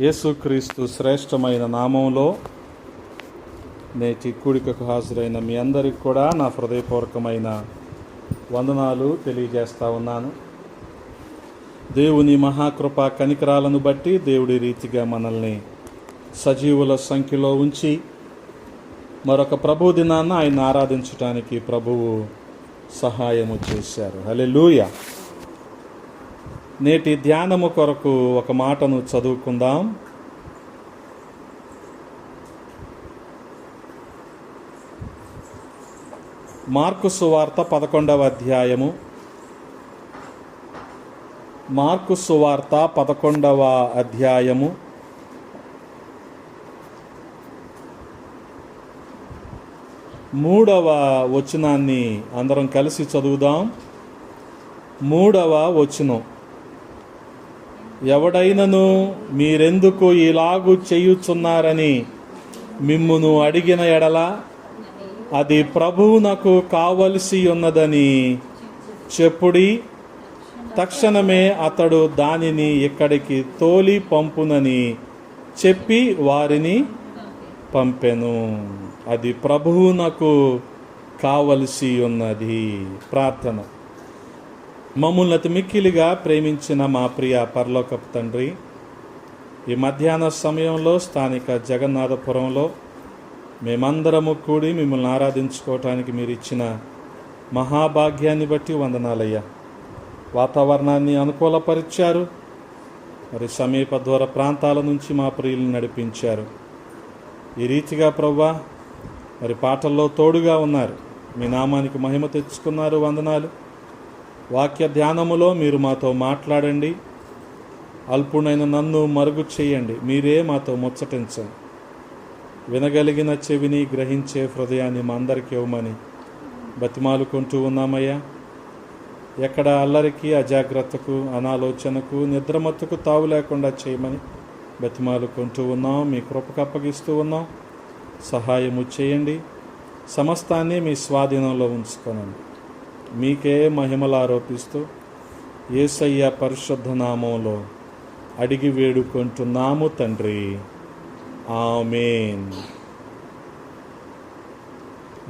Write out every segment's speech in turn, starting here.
యేసుక్రీస్తు శ్రేష్టమైన నామంలో నేటి కూడికకు హాజరైన మీ అందరికి కూడా నా హృదయపూర్వకమైన వందనాలు తెలియజేస్తా ఉన్నాను. దేవుని మహాకృప కనికరాలను బట్టి దేవుడి రీతిగా మనల్ని సజీవుల సంఖ్యలో ఉంచి మరొక ప్రభు దినాన్న ఆయన ఆరాధించడానికి ప్రభువు సహాయము చేశారు. హల్లెలూయా. నేటి ధ్యానము కొరకు ఒక మాటను చదువుకుందాం. మార్కు సువార్త 11వ అధ్యాయము. మార్కు సువార్త 11వ అధ్యాయము 3వ వచనాన్ని అందరం కలిసి చదువుదాం. 3వ వచనం. ఎవడైనను మీరెందుకు ఇలాగు చేయుచున్నారని మిమ్మును అడిగిన ఎడల అది ప్రభువునకు కావలసి ఉన్నదని చెప్పుడి, తక్షణమే అతడు దానిని ఇక్కడికి తోలి పంపునని చెప్పి వారిని పంపెను. అది ప్రభువునకు కావలసి ఉన్నది. ప్రార్థన. మమ్మల్ని అతి మిక్కిలిగా ప్రేమించిన మా ప్రియ పరలోకపు తండ్రి, ఈ మధ్యాహ్న సమయంలో స్థానిక జగన్నాథపురంలో మేమందరము కూడి మిమ్మల్ని ఆరాధించుకోవటానికి మీరు ఇచ్చిన మహాభాగ్యాన్ని బట్టి వందనాలయ్యా. వాతావరణాన్ని అనుకూలపరిచారు, మరి సమీప దూర ప్రాంతాల నుంచి మా ప్రియులను నడిపించారు. ఈ రీతిగా ప్రభువా మరి పాటల్లో తోడుగా ఉన్నారు. మీ నామానికి మహిమ తెచ్చుకున్నారు. వందనాలు. వాక్య ధ్యానములో మీరు మాతో మాట్లాడండి. అల్పుడైన నన్ను మరుగు చేయండి. మీరే మాతో ముచ్చటించండి. వినగలిగిన చెవిని, గ్రహించే హృదయాన్ని మా అందరికీ ఇవ్వమని బతిమాలుకుంటూ ఉన్నామయ్యా. ఎక్కడ అల్లరికి, అజాగ్రత్తకు, అనాలోచనకు, నిద్రమత్తుకు తావు లేకుండా చేయమని బతిమాలుకుంటూ ఉన్నాం. మీ కృపకు అప్పగిస్తూ ఉన్నాం. సహాయము చేయండి. సమస్తాన్ని మీ స్వాధీనంలో ఉంచుకోనండి. మీకే మహిమలు ఆరోపిస్తూ యేసయ్య పరిశుద్ధ నామంలో అడిగి వేడుకుంటున్నాము తండ్రి. ఆమేన్.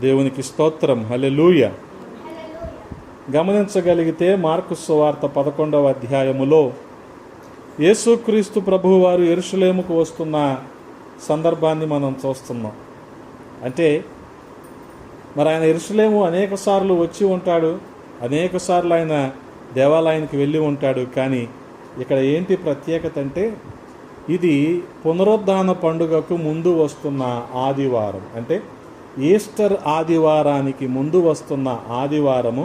దేవునికి స్తోత్రం. హల్లెలూయా. గమనించగలిగితే మార్కు సువార్త 11వ అధ్యాయములో యేసుక్రీస్తు ప్రభువు వారు యెరూషలేముకు వస్తున్న సందర్భాన్ని మనం చూస్తున్నాం. అంటే మరి ఆయన యెరూషలేము అనేక సార్లు వచ్చి ఉంటాడు, అనేక సార్లు ఆయన దేవాలయానికి వెళ్ళి ఉంటాడు. కానీ ఇక్కడ ఏంటి ప్రత్యేకత అంటే ఇది పునరుద్ధాన పండుగకు ముందు వస్తున్న ఆదివారం. అంటే ఈస్టర్ ఆదివారానికి ముందు వస్తున్న ఆదివారము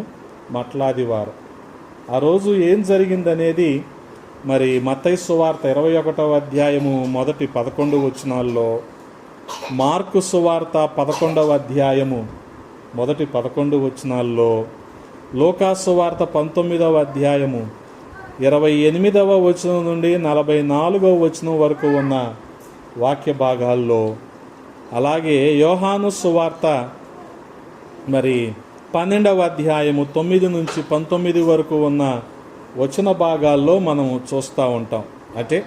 మట్లాదివారం. ఆ రోజు ఏం జరిగిందనేది మరి మత్తయి సువార్త 21వ అధ్యాయము మొదటి 11 వచనాల్లో, మార్కు సువార్త 11వ అధ్యాయము మొదటి 11 వచనాల్లో, లూకా సువార్త 19వ అధ్యాయము 28వ వచనం నుండి 44వ వచనం వరకు ఉన్న వాక్య భాగాల్లో, అలాగే యోహాను సువార్త మరి 12వ అధ్యాయము 9 నుంచి 19 వరకు ఉన్న వచన భాగాల్లో మనము చూస్తూ ఉంటాం. అంటే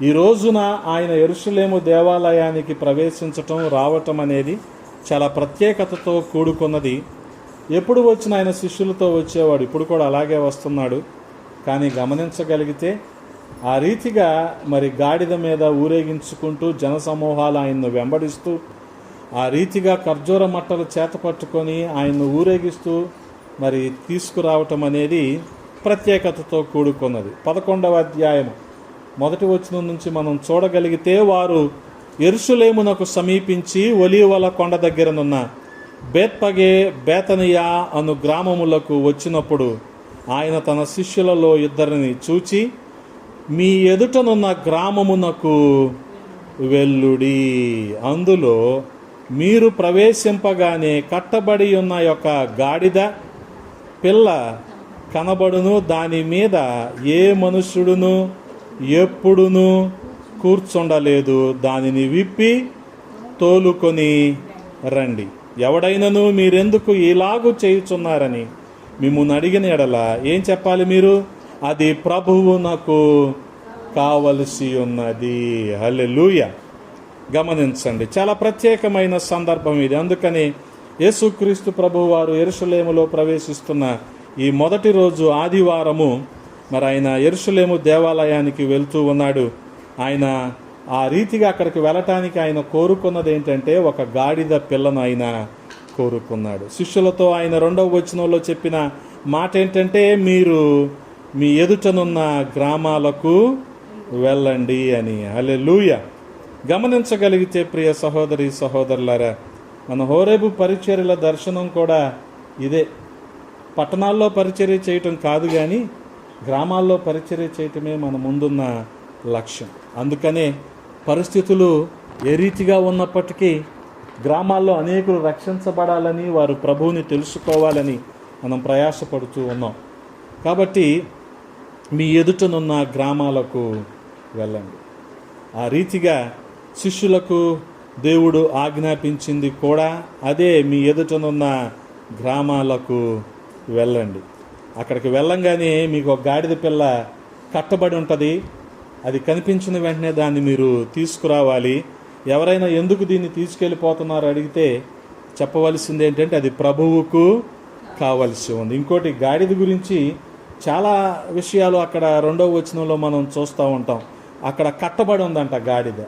ఈ రోజున ఆయన యెరూషలేము దేవాలయానికి ప్రవేశించటం, రావటం అనేది చాలా ప్రత్యేకతతో కూడుకున్నది. ఎప్పుడు వచ్చిన ఆయన శిష్యులతో వచ్చేవాడు, ఇప్పుడు కూడా అలాగే వస్తున్నాడు. కానీ గమనించగలిగితే ఆ రీతిగా మరి గాడిద మీద ఊరేగించుకుంటూ జనసమూహాలు ఆయన్ను వెంబడిస్తూ, ఆ రీతిగా ఖర్జూర మట్టలు చేత పట్టుకొని ఆయన్ను ఊరేగిస్తూ మరి తీసుకురావటం అనేది ప్రత్యేకతతో కూడుకున్నది. 11వ అధ్యాయం మొదటి వచనం నుంచి మనం చూడగలిగితే, వారు యెరూషలేమునకు సమీపించి ఒలీవల కొండ దగ్గరనున్న బేత్పగే, బేతనియా అను గ్రామములకు వచ్చినప్పుడు ఆయన తన శిష్యులలో 2 చూచి, మీ ఎదుటనున్న గ్రామమునకు వెళ్ళుడి. అందులో మీరు ప్రవేశింపగానే కట్టబడి ఉన్న యొక్క గాడిద పిల్ల కనబడును. దాని మీద ఏ మనుష్యుడును ఎప్పుడును కూర్చుండలేదు. దానిని విప్పి తోలుకొని రండి. ఎవడైనను మీరెందుకు ఇలాగు చేయుచున్నారని మిమ్మును అడిగిన ఎడల ఏం చెప్పాలి? మీరు అది ప్రభువునకు కావలసి ఉన్నది. హల్లెలూయా. గమనించండి, చాలా ప్రత్యేకమైన సందర్భం ఇది. అందుకని యేసుక్రీస్తు ప్రభువు వారు యెరూషలేములో ప్రవేశిస్తున్న ఈ మొదటి రోజు ఆదివారము మరి ఆయన యెరూషలేము దేవాలయానికి వెళ్తూ ఉన్నాడు. ఆయన ఆ రీతిగా అక్కడికి వెళ్ళటానికి ఆయన కోరుకున్నది ఏంటంటే ఒక గాడిద పిల్లను ఆయన కోరుకున్నాడు. శిష్యులతో ఆయన 2వ వచనంలో చెప్పిన మాట ఏంటంటే, మీరు మీ ఎదుటనున్న గ్రామాలకు వెళ్ళండి అని. హల్లెలూయా. గమనించగలిగితే ప్రియ సహోదరి సహోదరులారా, మన హోరేబు పరిచర్యల దర్శనం కూడా ఇదే. పట్టణాల్లో పరిచర్య చేయటం కాదు, కానీ గ్రామాల్లో పరిచర్య చేయటమే మన ముందున్న లక్ష్యం. అందుకనే పరిస్థితులు ఏ రీతిగా ఉన్నప్పటికీ గ్రామాల్లో అనేకులు రక్షించబడాలని, వారు ప్రభువుని తెలుసుకోవాలని మనం ప్రయాసపడుతూ ఉన్నాం. కాబట్టి మీ ఎదుటనున్న గ్రామాలకు వెళ్ళండి. ఆ రీతిగా శిష్యులకు దేవుడు ఆజ్ఞాపించింది కూడా అదే, మీ ఎదుటనున్న గ్రామాలకు వెళ్ళండి. అక్కడికి వెళ్ళంగానే మీకు ఒక గాడిద పిల్ల కట్టబడి ఉంటుంది. అది కనిపించిన వెంటనే దాన్ని మీరు తీసుకురావాలి. ఎవరైనా ఎందుకు దీన్ని తీసుకెళ్ళిపోతున్నారో అడిగితే చెప్పవలసింది ఏంటంటే అది ప్రభువుకు కావలసి ఉంది. ఇంకోటి, గాడిద గురించి చాలా విషయాలు అక్కడ 2వ వచనంలో మనం చూస్తూ ఉంటాం. అక్కడ కట్టబడి ఉందంట గాడిద.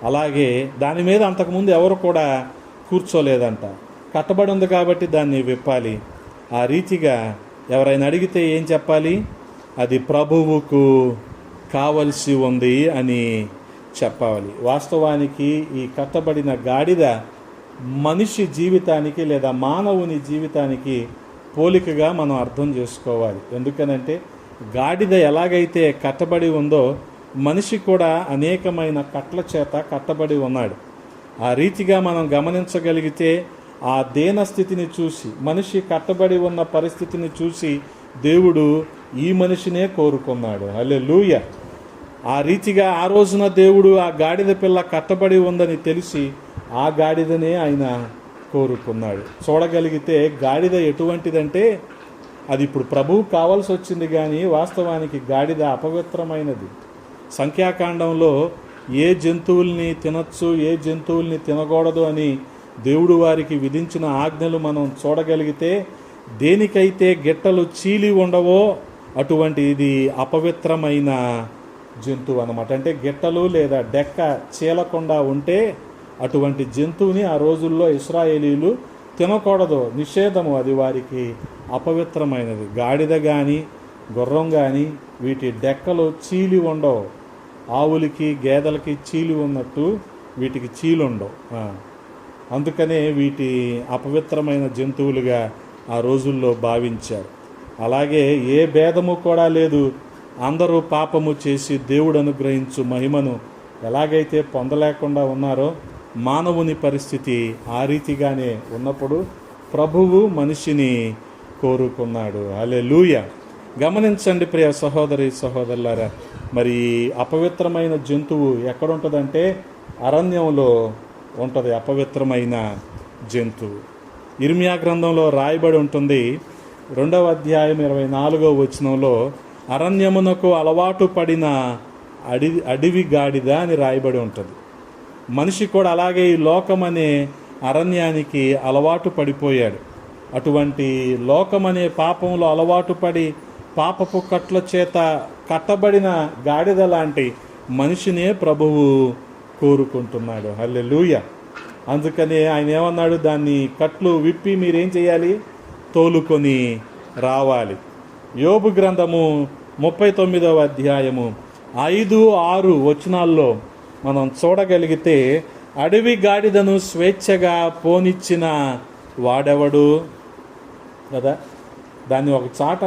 అలాగే దాని మీద అంతకుముందు ఎవరు కూడా కూర్చోలేదంట. కట్టబడి ఉంది కాబట్టి దాన్ని విప్పాలి. ఆ రీతిగా ఎవరైనా అడిగితే ఏం చెప్పాలి? అది ప్రభువుకు కావలసి ఉంది అని చెప్పాలి. వాస్తవానికి ఈ కట్టబడిన గాడిద మనిషి జీవితానికి లేదా మానవుని జీవితానికి పోలికగా మనం అర్థం చేసుకోవాలి. ఎందుకనంటే గాడిద ఎలాగైతే కట్టబడి ఉందో మనిషి కూడా అనేకమైన కట్ల చేత కట్టబడి ఉన్నాడు. ఆ రీతిగా మనం గమనించగలిగితే ఆ దీన స్థితిని చూసి, మనిషి కట్టబడి ఉన్న పరిస్థితిని చూసి దేవుడు ఈ మనిషినే కోరుకున్నాడు. హల్లెలూయా. ఆ రీతిగా ఆ రోజున దేవుడు ఆ గాడిద పిల్ల కట్టబడి ఉందని తెలిసి ఆ గాడిదనే ఆయన కోరుకున్నాడు. చూడగలిగితే గాడిద ఎటువంటిదంటే అది ఇప్పుడు ప్రభువు కావాల్సి వచ్చింది, కానీ వాస్తవానికి గాడిద అపవిత్రమైనది. సంఖ్యాకాండంలో ఏ జంతువుల్ని తినచ్చు, ఏ జంతువుల్ని తినకూడదు అని దేవుడు వారికి విధించిన ఆజ్ఞలు మనం చూడగలిగితే దేనికైతే గిట్టలు చీలి ఉండవో అటువంటి ఇది అపవిత్రమైన జంతువు అన్నమాట. అంటే గిట్టలు లేదా డెక్క చీలకుండా ఉంటే అటువంటి జంతువుని ఆ రోజుల్లో ఇశ్రాయేలీలు తినకూడదు, నిషేధము, అది వారికి అపవిత్రమైనది. గాడిద కానీ గుర్రం కానీ వీటి డెక్కలు చీలి ఉండవు. ఆవులకి గేదెలకి చీలి ఉన్నట్టు వీటికి చీలు ఉండవు. అందుకనే వీటి అపవిత్రమైన జంతువులుగా ఆ రోజుల్లో భావించారు. అలాగే ఏ భేదము కూడా లేదు. అందరూ పాపము చేసి దేవుడు అనుగ్రహించు మహిమను ఎలాగైతే పొందలేకుండా ఉన్నారో మానవుని పరిస్థితి ఆ రీతిగానే ఉన్నప్పుడు ప్రభువు మనిషిని కోరుకున్నాడు. హల్లెలూయా. గమనించండి ప్రియ సహోదరి సహోదరులారా, మరి అపవిత్రమైన జంతువు ఎక్కడుంటుందంటే అరణ్యంలో ఉంటుంది. అపవిత్రమైన జంతువు ఇర్మియా గ్రంథంలో రాయబడి ఉంటుంది. 2వ అధ్యాయం 24వ వచనంలో అరణ్యమునకు అలవాటు పడిన అడవి గాడిద అని రాయబడి ఉంటుంది. మనిషి కూడా అలాగే ఈ లోకమనే అరణ్యానికి అలవాటు పడిపోయాడు. అటువంటి లోకమనే పాపంలో అలవాటు పడి పాపపు కట్ల చేత కట్టబడిన గాడిద లాంటి మనిషినే ప్రభువు కోరుకుంటున్నాడు. హల్లెలూయా. అందుకనే ఆయన ఏమన్నాడు, దాన్ని కట్లు విప్పి మీరేం చేయాలి, తోలుకొని రావాలి. యోబు గ్రంథము 39వ అధ్యాయము 5-6 వచనాల్లో మనం చూడగలిగితే అడవి గాడిదను స్వేచ్ఛగా పోనిచ్చిన వాడెవడు కదా. దాన్ని ఒక చాట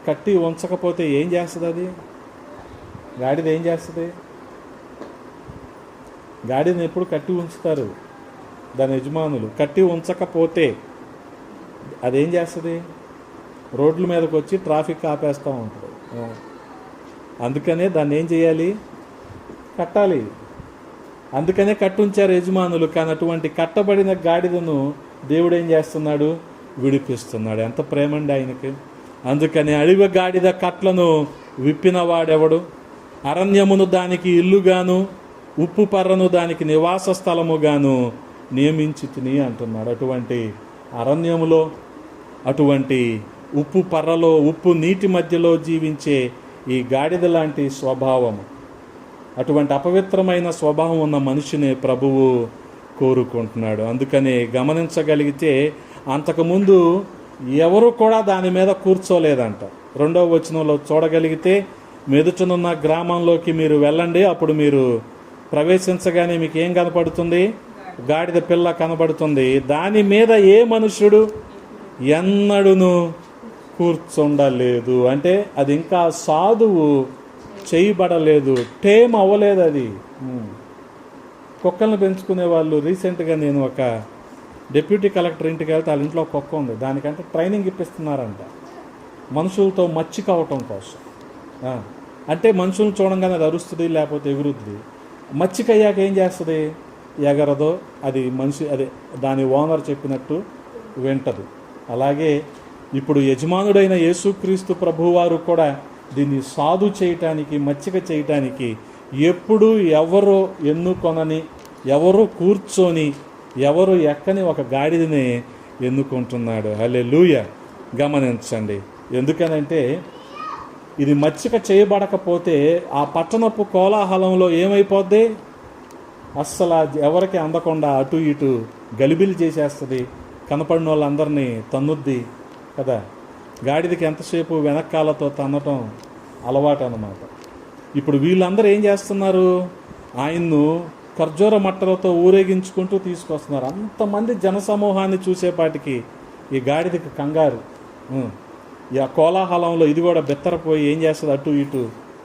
కట్టి ఉంచకపోతే ఏం చేస్తుంది? అది గాడిద ఏం చేస్తుంది? గాడిదని ఎప్పుడు కట్టి ఉంచుతారు దాని యజమానులు. కట్టి ఉంచకపోతే అదేం చేస్తుంది? రోడ్ల మీదకి వచ్చి ట్రాఫిక్ ఆపేస్తూ ఉంటుంది. అందుకనే దాన్ని ఏం చేయాలి? కట్టాలి. అందుకనే కట్టుంచారు యజమానులు. కానీ అటువంటి కట్టబడిన గాడిదను దేవుడు ఏం చేస్తున్నాడు? విడిపిస్తున్నాడు. ఎంత ప్రేమండి ఆయనకి. అందుకని అడవి గాడిద కట్లను విప్పిన వాడెవడు? అరణ్యమును దానికి ఇల్లుగాను, ఉప్పు పర్రను దానికి నివాస స్థలముగాను నియమించి తిని అంటున్నాడు. అటువంటి అరణ్యములో, అటువంటి ఉప్పు పర్రలో, ఉప్పు నీటి మధ్యలో జీవించే ఈ గాడిద లాంటి స్వభావము, అటువంటి అపవిత్రమైన స్వభావం ఉన్న మనిషిని ప్రభువు కోరుకుంటున్నాడు. అందుకని గమనించగలిగితే అంతకుముందు ఎవరు కూడా దాని మీద కూర్చోలేదంట. 2వ వచనంలో చూడగలిగితే, మెదుటనున్న గ్రామంలోకి మీరు వెళ్ళండి, అప్పుడు మీరు ప్రవేశించగానే మీకు ఏం కనపడుతుంది? గాడిద పిల్ల కనబడుతుంది. దాని మీద ఏ మనుష్యుడు ఎన్నడూను కూర్చుండలేదు. అంటే అది ఇంకా సాధువు చేయబడలేదు, టేమ్ అవ్వలేదు అది. కుక్కలను పెంచుకునే వాళ్ళు, రీసెంట్గా నేను ఒక డిప్యూటీ కలెక్టర్ ఇంటికి వెళ్తే వాళ్ళ ఇంట్లో కుక్క ఉంది. దానికంటే ట్రైనింగ్ ఇప్పిస్తున్నారంట, మనుషులతో మచ్చిక అవటం కోసం. అంటే మనుషులను చూడంగానే అది అరుస్తుంది, లేకపోతే ఎగురుద్ది. మచ్చిక అయ్యాక ఏం చేస్తుంది? ఎగరదో, అది మనిషి, అదే దాని ఓనర్ చెప్పినట్టు వింటది. అలాగే ఇప్పుడు యజమానుడైన యేసుక్రీస్తు ప్రభువారు కూడా దీన్ని సాధు చేయటానికి, మచ్చిక చేయటానికి ఎప్పుడు ఎవరో ఎన్నుకొనని, ఎవరు కూర్చొని, ఎవరు ఎక్కని ఒక గాడిదని ఎన్నుకుంటున్నాడు. హల్లెలూయా. గమనించండి. ఎందుకనంటే ఇది మచ్చిక చేయబడకపోతే ఆ పట్టణపు కోలాహలంలో ఏమైపోద్ది? అస్సలు ఎవరికి అందకుండా అటు ఇటు గలిబిలి చేసేస్తుంది, కనపడిన వాళ్ళందరినీ తన్నుద్ది కదా. గాడిదకి ఎంతసేపు వెనక్కాలతో తన్నటం అలవాటు అన్నమాట. ఇప్పుడు వీళ్ళందరూ ఏం చేస్తున్నారు? ఆయన్ను ఖర్జూర మట్టలతో ఊరేగించుకుంటూ తీసుకొస్తున్నారు. అంతమంది జనసమూహాన్ని చూసేపాటికి ఈ గాడిదకి కంగారు. ఈ కోలాహలంలో ఇది కూడా బెత్తరపోయి ఏం చేస్తుంది? అటు ఇటు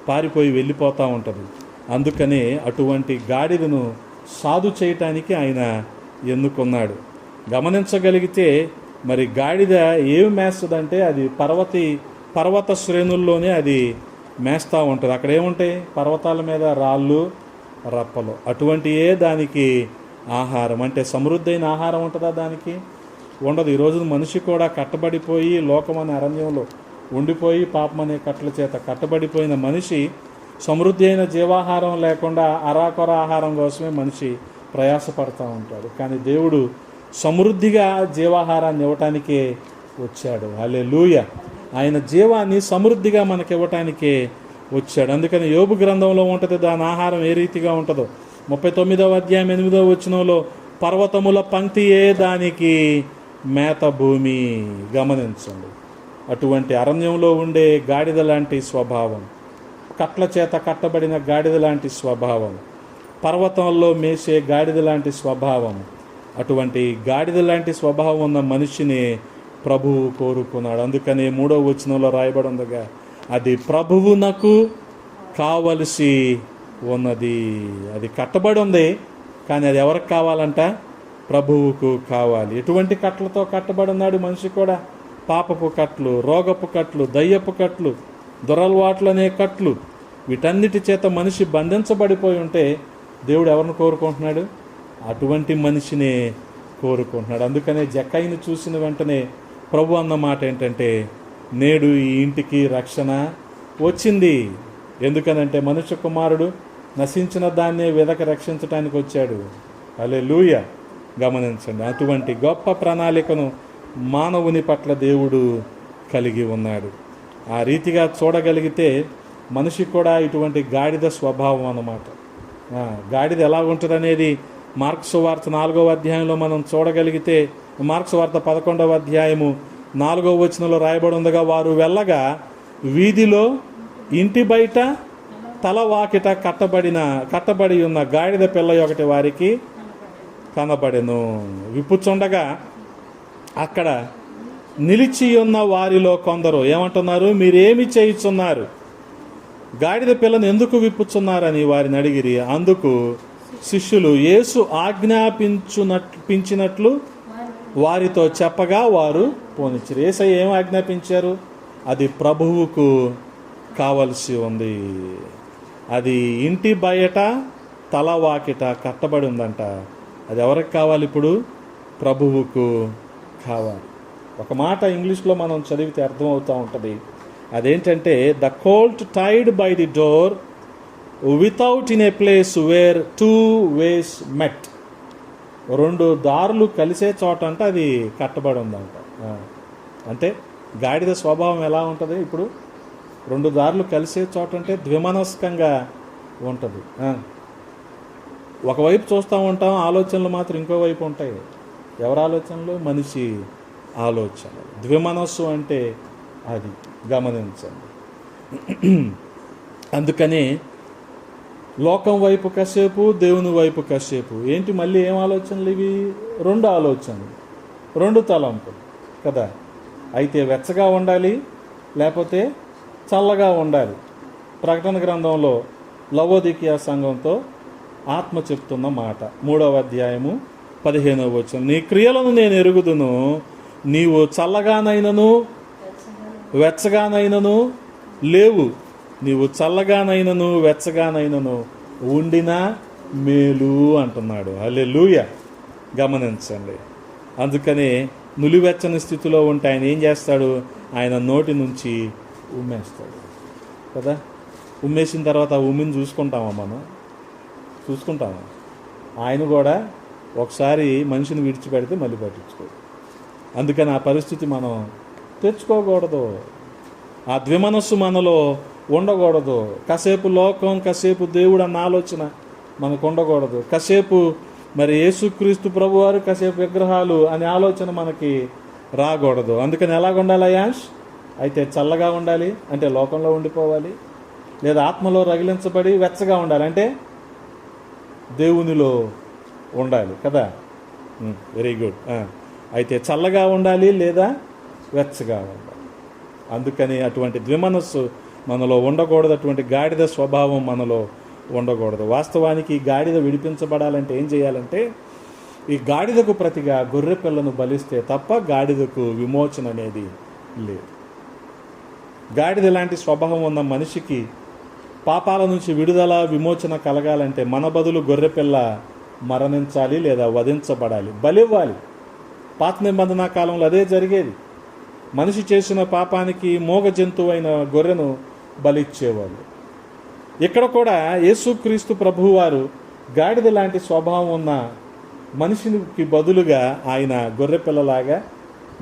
పారిపోయి వెళ్ళిపోతూ ఉంటుంది. అందుకనే అటువంటి గాడిదను సాధు చేయటానికి ఆయన ఎన్నుకున్నాడు. గమనించగలిగితే మరి గాడిద ఏమి మేస్తుందంటే అది పర్వత శ్రేణుల్లోనే అది మేస్తూ ఉంటుంది. అక్కడ ఏముంటాయి? పర్వతాల మీద రాళ్ళు, రప్పలు. అటువంటియే దానికి ఆహారం. అంటే సమృద్ధైన ఆహారం ఉంటుందా? దానికి ఉండదు. ఈరోజు మనిషి కూడా కట్టబడిపోయి లోకమనే అరణ్యంలో ఉండిపోయి పాపమనే కట్టల చేత కట్టబడిపోయిన మనిషి సమృద్ధి అయిన జీవాహారం లేకుండా అరాకొర ఆహారం కోసమే మనిషి ప్రయాసపడుతూ ఉంటాడు. కానీ దేవుడు సమృద్ధిగా జీవాహారాన్ని ఇవ్వటానికే వచ్చాడు. హల్లెలూయా. ఆయన జీవాన్ని సమృద్ధిగా మనకి ఇవ్వటానికే వచ్చాడు. అందుకని యోబు గ్రంథంలో ఉంటుంది దాని ఆహారం ఏ రీతిగా ఉంటుందో. 39వ అధ్యాయం 8వ వచనంలో పర్వతముల పంక్తియే దానికి మేత భూమి. గమనించండి. అటువంటి అరణ్యంలో ఉండే గాడిద లాంటి స్వభావం, కట్ల చేత కట్టబడిన గాడిద లాంటి స్వభావం, పర్వతంలో మేసే గాడిద లాంటి స్వభావం, అటువంటి గాడిద లాంటి స్వభావం ఉన్న మనిషిని ప్రభువు కోరుకున్నాడు. అందుకని 3వ వచనంలో రాయబడి ఉందిగా, అది ప్రభువునకు కావలసి ఉన్నది. అది కట్టబడి ఉంది, కానీ అది ఎవరికి కావాలంట? ప్రభువుకు కావాలి. ఎటువంటి కట్లతో కట్టబడి ఉన్నాడు మనిషి కూడా? పాపపు కట్లు, రోగపు కట్లు, దయ్యపు కట్లు, దురలవాట్లు అనే కట్లు, వీటన్నిటి చేత మనిషి బంధించబడిపోయి ఉంటే దేవుడు ఎవరిని కోరుకుంటున్నాడు? అటువంటి మనిషినే కోరుకుంటున్నాడు. అందుకనే జక్కయ్యను చూసిన వెంటనే ప్రభు అన్న మాట ఏంటంటే, నేడు ఈ ఇంటికి రక్షణ వచ్చింది. ఎందుకనంటే మనుష్య కుమారుడు నశించిన దాన్నే వెదక రక్షించడానికి వచ్చాడు. హల్లెలూయా. గమనించండి. అటువంటి గొప్ప ప్రణాళికను మానవుని పట్ల దేవుడు కలిగి ఉన్నాడు. ఆ రీతిగా చూడగలిగితే మనిషి కూడా ఇటువంటి గాడిద స్వభావం అన్నమాట. గాడిద ఎలా ఉంటుంది అనేది మార్కు సువార్త 4వ అధ్యాయంలో మనం చూడగలిగితే, మార్కు సువార్త 11వ అధ్యాయము 4వ వచనంలో రాయబడి ఉందిగా, వారు వెళ్ళగా వీధిలో ఇంటి బయట తల వాకిట కట్టబడి ఉన్న గాడిద పిల్ల ఒకటి వారికి కనబడెను. విప్పుచుండగా అక్కడ నిలిచి ఉన్న వారిలో కొందరు ఏమంటున్నారు? మీరేమి చేయుచున్నారు? గాడిద పిల్లను ఎందుకు విప్పుచున్నారని వారిని అడిగిరి. అందుకు శిష్యులు యేసు ఆజ్ఞాపించినట్లు వారితో చెప్పగా వారు పోనిచ్చారు. యేసయ్య ఏం ఆజ్ఞాపించారు? అది ప్రభువుకు కావలసి ఉంది. అది ఇంటి బయట తల వాకిట కట్టబడి ఉందంట. అది ఎవరికి కావాలి? ఇప్పుడు ప్రభువుకు కావాలి. ఒక మాట ఇంగ్లీష్లో మనం చదివితే అర్థమవుతూ ఉంటుంది. అదేంటంటే, the colt tied by the door without in a place where two ways met. రెండు దారులు కలిసే చోట అంటే అది కట్టబడి ఉందంట. అంటే గాడిద స్వభావం ఎలా ఉంటుంది? ఇప్పుడు రెండు దారులు కలిసే చోట అంటే ద్విమనస్కంగా ఉంటుంది. ఒకవైపు చూస్తూ ఉంటాం, ఆలోచనలు మాత్రం ఇంకోవైపు ఉంటాయి. ఎవరి ఆలోచనలు? మనిషి ఆలోచనలు. ద్విమనస్సు అంటే అది గమనించండి. అందుకని లోకం వైపు కాసేపు, దేవుని వైపు కాసేపు. ఏంటి మళ్ళీ ఏం ఆలోచనలు ఇవి? రెండు ఆలోచనలు, రెండు తలంపులు కదా. అయితే వెచ్చగా ఉండాలి, లేకపోతే చల్లగా ఉండాలి. ప్రకటన గ్రంథంలో లవోదికీయ సంఘంతో ఆత్మ చెప్తున్న మాట, 3వ అధ్యాయము 15వ వచనం. నీ క్రియలను నేను ఎరుగుదును, నీవు చల్లగానైనను వెచ్చగానైనను లేవు. నీవు చల్లగానైనను వెచ్చగానైనను ఉండినా మేలు అంటున్నాడు. హల్లెలూయా. గమనించండి. అందుకని నులివెచ్చని స్థితిలో ఉంటే ఆయన ఏం చేస్తాడు? ఆయన నోటి నుంచి ఉమ్మేస్తాడు కదా. ఉమ్మేసిన తర్వాత ఆ ఉమ్మిని చూసుకుంటామా? మనం చూసుకుంటామా? ఆయన కూడా ఒకసారి మనిషిని విడిచిపెడితే మళ్ళీ పట్టించుకోడు. అందుకని ఆ పరిస్థితి మనం తెచ్చుకోకూడదు. ఆ ద్విమనస్సు మనలో ఉండకూడదు. కాసేపు లోకం, కాసేపు దేవుడు అన్న ఆలోచన మనకు ఉండకూడదు. కాసేపు మరి యేసుక్రీస్తు ప్రభువారు, కాసేపు విగ్రహాలు అనే ఆలోచన మనకి రాకూడదు. అందుకని ఎలాగ ఉండాలి యాష్? అయితే చల్లగా ఉండాలి అంటే లోకంలో ఉండిపోవాలి, లేదా ఆత్మలో రగిలించబడి వెచ్చగా ఉండాలి అంటే దేవునిలో ఉండాలి కదా. Very good. అయితే చల్లగా ఉండాలి లేదా వెచ్చగా ఉండాలి. అందుకని అటువంటి ద్విమనస్సు మనలో ఉండకూడదు. అటువంటి గాడిద స్వభావం మనలో ఉండకూడదు. వాస్తవానికి ఈ గాడిద విడిపించబడాలంటే ఏం చేయాలంటే, ఈ గాడిదకు ప్రతిగా గొర్రె పిల్లను బలిస్తే తప్ప గాడిదకు విమోచన అనేది లేదు. గాడిద లాంటి స్వభావం ఉన్న మనిషికి పాపాల నుంచి విడుదల, విమోచన కలగాలంటే మన బదులు గొర్రె పిల్ల మరణించాలి లేదా వధించబడాలి, బలివ్వాలి. పాత నిబంధన కాలంలో అదే జరిగేది. మనిషి చేసిన పాపానికి మూగ జంతువు అయిన గొర్రెను బలిచ్చేవాళ్ళు. ఇక్కడ కూడా యేసుక్రీస్తు ప్రభువారు గాడిద లాంటి స్వభావం ఉన్న మనిషికి బదులుగా ఆయన గొర్రె పిల్లలాగా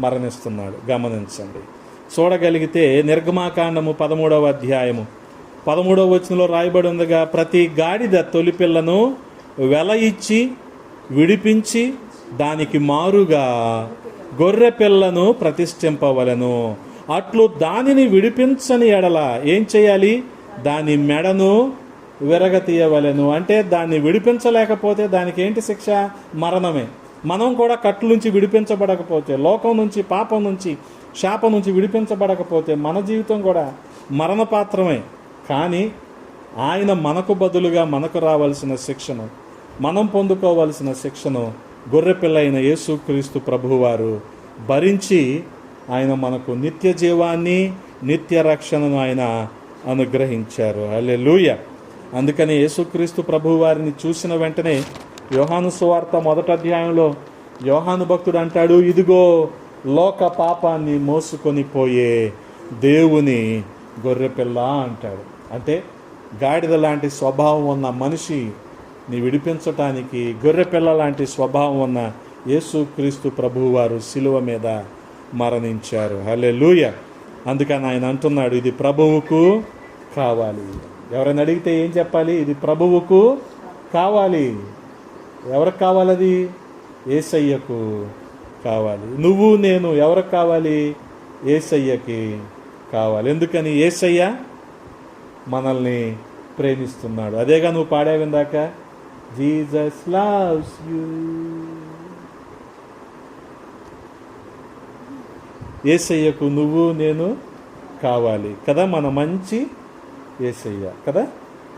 మరణిస్తున్నాడు. గమనించండి. చూడగలిగితే నిర్గమాకాండము 13వ అధ్యాయము 13వ వచనంలో రాయబడి ఉందిగా, ప్రతి గాడిద తొలి పిల్లను వెల ఇచ్చి విడిపించి దానికి మారుగా గొర్రె పిల్లను ప్రతిష్ఠింపవలెను. అట్లు దానిని విడిపించని ఎడల ఏం చేయాలి? దాని మెడను విరగతీయవలెను. అంటే దాన్ని విడిపించలేకపోతే దానికి ఏంటి శిక్ష? మరణమే. మనం కూడా కట్టు నుంచి విడిపించబడకపోతే, లోకం నుంచి, పాపం నుంచి, శాపం నుంచి విడిపించబడకపోతే మన జీవితం కూడా మరణపాత్రమే. కానీ ఆయన మనకు బదులుగా మనకు రావాల్సిన శిక్షను, మనం పొందుకోవాల్సిన శిక్షను గొర్రెపిల్ల అయిన యేసుక్రీస్తు ప్రభువారు భరించి ఆయన మనకు నిత్య జీవాన్ని, నిత్య రక్షణను ఆయన అనుగ్రహించారు. హల్లెలూయా. అందుకని యేసుక్రీస్తు ప్రభువారిని చూసిన వెంటనే యోహాను సువార్త 1వ అధ్యాయంలో యోహాను భక్తుడు అంటాడు, ఇదిగో లోక పాపాన్ని మోసుకొని పోయే దేవుని గొర్రెపిల్ల అంటాడు. అంటే గాడిద లాంటి స్వభావం ఉన్న మనిషిని విడిపించటానికి గొర్రెపిల్ల లాంటి స్వభావం ఉన్న యేసుక్రీస్తు ప్రభువారు శిలువ మీద మరణించారు. హల్లెలూయా. అందుకని ఆయన అంటున్నాడు, ఇది ప్రభువుకు కావాలి. ఎవరైనా అడిగితే ఏం చెప్పాలి? ఇది ప్రభువుకు కావాలి. ఎవరికి కావాలది? యేసయ్యకు కావాలి. నువ్వు నేను ఎవరికి కావాలి? యేసయ్యకి కావాలి. ఎందుకని? యేసయ్య మనల్ని ప్రేమిస్తున్నాడు. అదేగా నువ్వు పాడావిందాక, జీసస్ లవ్స్ యూ. యేసయ్యకు నువ్వు నేను కావాలి కదా, మన మంచి యేసయ్య కదా.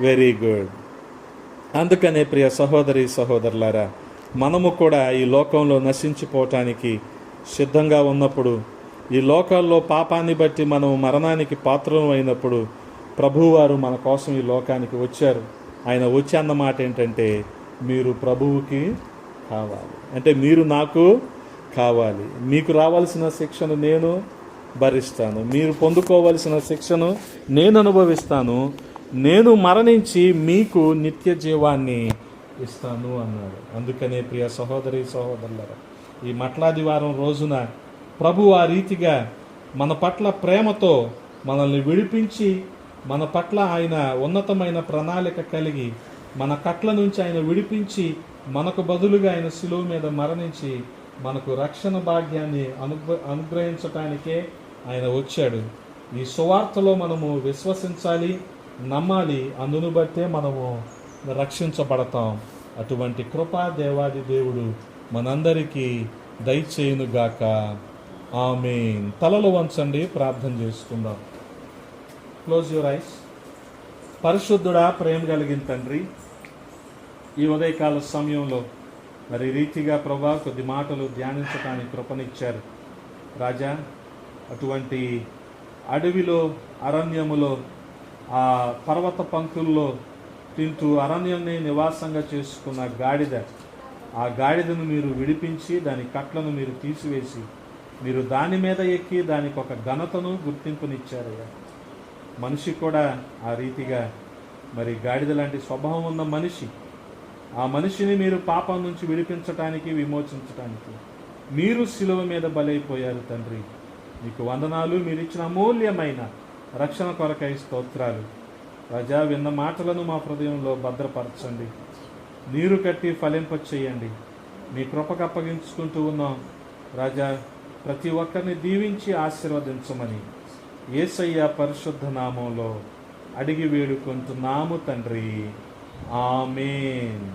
Very good. అందుకనే ప్రియ సహోదరి సహోదరులారా, మనము కూడా ఈ లోకంలో నశించిపోవటానికి సిద్ధంగా ఉన్నప్పుడు, ఈ లోకాల్లో పాపాన్ని బట్టి మనం మరణానికి పాత్రలు అయినప్పుడు ప్రభువారు మన కోసం ఈ లోకానికి వచ్చారు. ఆయన వచ్చి అన్న మాట ఏంటంటే, మీరు ప్రభువుకి కావాలి. అంటే మీరు నాకు కావాలి. మీకు రావాల్సిన శిక్షను నేను భరిస్తాను, మీరు పొందుకోవలసిన శిక్షను నేను అనుభవిస్తాను, నేను మరణించి మీకు నిత్య జీవాన్ని ఇస్తాను అన్నాడు. అందుకనే ప్రియ సహోదరి సహోదరులారా, ఈ మట్లాదివారం రోజున ప్రభు ఆ రీతిగా మన పట్ల ప్రేమతో మనల్ని విడిపించి, మన పట్ల ఆయన ఉన్నతమైన ప్రణాళిక కలిగి మన కట్ల నుంచి ఆయన విడిపించి, మనకు బదులుగా ఆయన శిలువ మీద మరణించి మనకు రక్షణ భాగ్యాన్ని అనుగ్రహించటానికే ఆయన వచ్చాడు. ఈ సువార్తలో మనము విశ్వసించాలి, నమ్మాలి. అందును బట్టే మనము రక్షించబడతాం. అటువంటి కృపా దేవాది దేవుడు మనందరికీ దయచేయునుగాక. ఆమేన్. తలలు వంచండి, ప్రార్థన చేసుకుందాం. Close your eyes. పరిశుద్ధుడా, ప్రేమ కలిగిన తండ్రి, ఈ ఉదయకాల సమయంలో మరి రీతిగా ప్రభా కొద్ది మాటలు ధ్యానించటానికి కృపనిచ్చారు రాజా. అటువంటి అడవిలో, అరణ్యములో, ఆ పర్వత పంక్తుల్లో తింటూ అరణ్యాన్ని నివాసంగా చేసుకున్న గాడిద, ఆ గాడిదను మీరు విడిపించి దాని కట్లను మీరు తీసివేసి మీరు దాని మీద ఎక్కి దానికి ఒక ఘనతను గుర్తింపునిచ్చారయ్యా. మనిషి కూడా ఆ రీతిగా మరి గాడిద లాంటి స్వభావం ఉన్న మనిషి, ఆ మనిషిని మీరు పాపం నుంచి విడిపించటానికి, విమోచించటానికి మీరు శిలువ మీద బలైపోయారు తండ్రి. మీకు వందనాలు. మీరు ఇచ్చిన అమూల్యమైన రక్షణ కొరకై స్తోత్రాలు రాజా. విన్న మాటలను మా హృదయంలో భద్రపరచండి, నీరు కట్టి ఫలింపచేయండి. మీ కృపకు అప్పగించుకుంటూ ఉన్నాం రాజా. ప్రతి ఒక్కరిని దీవించి ఆశీర్వదించమని యేసయ్య పరిశుద్ధ నామంలో అడిగి వేడుకుంటున్నాము తండ్రి. ఆమేన్.